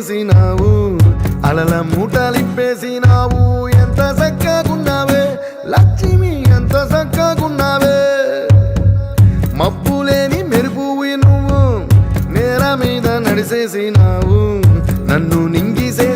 కొట్టేసినావు అలల మూటలిప్పేసినావు ఎంత చక్కగున్నావే లక్ష్మి ఎంత చక్కగున్నావే మబ్బులేని మెరుపువి నువ్వు నేల మీద నడిసేసినావు నన్ను నింగిసే